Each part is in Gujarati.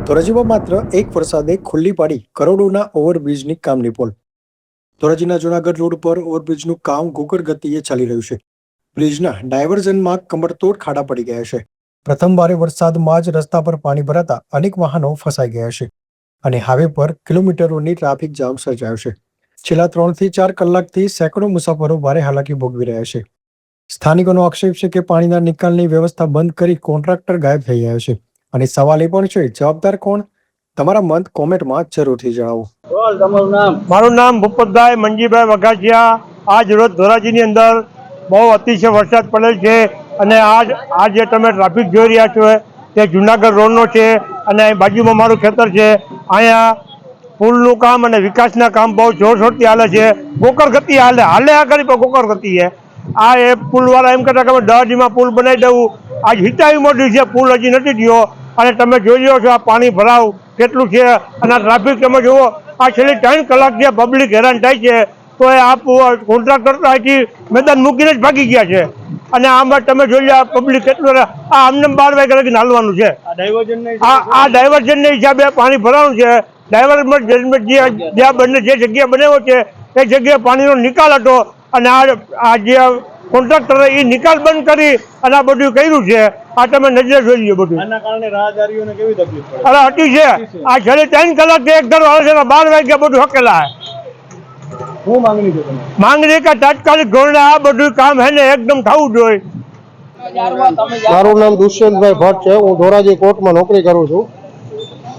ધોરાજીમાં માત્ર એક વરસાદે ખુલ્લી પાડી કરોડોના ઓવરબ્રિજની કામની પોલ. ધોરાજીના જૂનાગઢ રોડ પર ઓવરબ્રિજનું કામ ઘોઘર ગતિએ ચાલી રહ્યું છે. બ્રિજના ડાયવર્ઝનમાં કમરતોડ ખાડા પડી ગયા છે. પ્રથમ ભારે વરસાદમાં જ રસ્તા પર પાણી ભરાતા અનેક વાહનો ફસાઈ ગયા છે અને હાઈવે પર કિલોમીટરોની ટ્રાફિક જામ સર્જાયો છે. છેલ્લા 3 થી 4 કલાકથી સેંકડો મુસાફરો ભારે હાલાકી ભોગવી રહ્યા છે. સ્થાનિકોનો આક્ષેપ છે કે પાણીના નિકાલની વ્યવસ્થા બંધ કરી કોન્ટ્રાક્ટર ગાયબ થઈ ગયા છે અને સવાલ એ પણ છે, જવાબદાર કોણ? તમારા મત કોમેન્ટમાં જરૂરથી જણાવો. મારું નામ ભૂપતભાઈ મંજીભાઈ વઘાસિયા. આજ રોજ ધોરાજીની અંદર બહુ અતિશય વરસાદ પડેલ છે અને આ જે તમે ટ્રાફિક જોઈ રહ્યા છો તે જુનાગઢ રોડનો છે અને બાજુમાં મારું ખેતર છે. અહીંયા પુલનું કામ અને વિકાસના કામ બહુ જોરશોરથી હાલે છે. ગોકર ગતિ હાલે આગળ પણ ગોકર ગતિ છે. આ એ પુલવાળા એમ કહેતા કે અમે 10 દીમાં પુલ બનાવી દઉં. આજ હિટાવી મોટી છે, પુલ હજી નથી થયો અને તમે જોઈ લો છો આ પાણી ભરાવ કેટલું છે અને આ ટ્રાફિક તમે જુઓ. આ છેલ્લી 3 કલાકથી પબ્લિક હેરાન થાય છે તો એ આ કોન્ટ્રાક્ટર તો અહીંથી મેદાન મૂકીને જ ભાગી ગયા છે અને આમાં તમે જોઈ લો આ પબ્લિક કેટલું આ આમને 12 વાગ્યા લગીને હાલવાનું છે. આ ડાયવર્ઝનના હિસાબે પાણી ભરાવાનું છે. ડાયવર્ઝન જ્યાં બંને જે જગ્યા બનાવ્યો છે એ જગ્યાએ પાણીનો નિકાલ હતો અને આ જે કોન્ટ્રાક્ટરે એ નિકાલ બંધ કરી અને આ બધું કર્યું છે. આ તમે નજરે જોઈ લો બધું. આના કારણે રાહદારીઓને કેવી તકલીફ પડે? અરે હટી છે. આ છેલ્લી 3 કલાકથી એક ધારો આવે છે, 12 વાગ્યા બધું હકેલા. શું માંગણી છે તમે? માંગણી કે તાત્કાલિક ધોરણે આ બધું કામ હે ને એકદમ થવું જોઈએ. મારું નામ દુષ્યંતભાઈ ભટ્ટ છે. હું ધોરાજી કોર્ટમાં નોકરી કરું છું.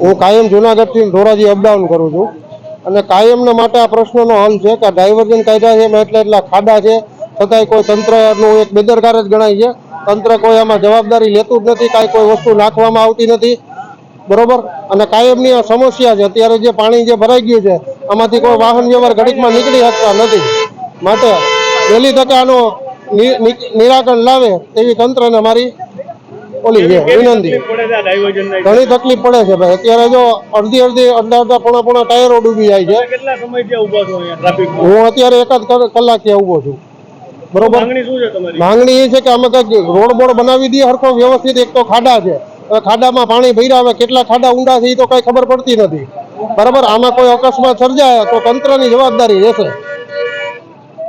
હું કાયમ જુનાગઢથી ધોરાજી અપડાઉન કરું છું અને કાયમના માટે આ પ્રશ્નનો હલ છે કે ડાયવર્ઝન કાઢ્યા છે એમાં એટલા ખાડા છે છતાંય કોઈ તંત્રનું એક બેદરકાર જ ગણાય છે. તંત્ર કોઈ આમાં જવાબદારી લેતું જ નથી, કાંઈ કોઈ વસ્તુ નાખવામાં આવતી નથી, બરોબર. અને કાયમની આ સમસ્યા છે. અત્યારે જે પાણી જે ભરાઈ ગયું છે આમાંથી કોઈ વાહન વ્યવહાર ઘડીકમાં નીકળી શકતા નથી. માટે વહેલી તકે આનો નિરાકરણ લાવે એવી તંત્રને મારી ઓલી છે વિનંતી. ઘણી તકલીફ પડે છે ભાઈ. અત્યારે જો અડધા પોણા ટાયરો ડૂબી જાય છે. કેટલા સમયથી ઉભા છો અહીંયા ટ્રાફિકમાં? હું અત્યારે 1 કલાક ત્યાં ઉભો છું, બરોબર. માંગણી એ છે કે અમે કંઈક રોડ બોર્ડ બનાવી દઈએ હરખો વ્યવસ્થિત. એક તો ખાડા છે, ખાડામાં પાણી ભર્યા આવે, કેટલા ખાડા ઊંડા છે એ તો કઈ ખબર પડતી નથી, બરાબર. આમાં કોઈ અકસ્માત સર્જાય તો તંત્રની જવાબદારી રહેશે.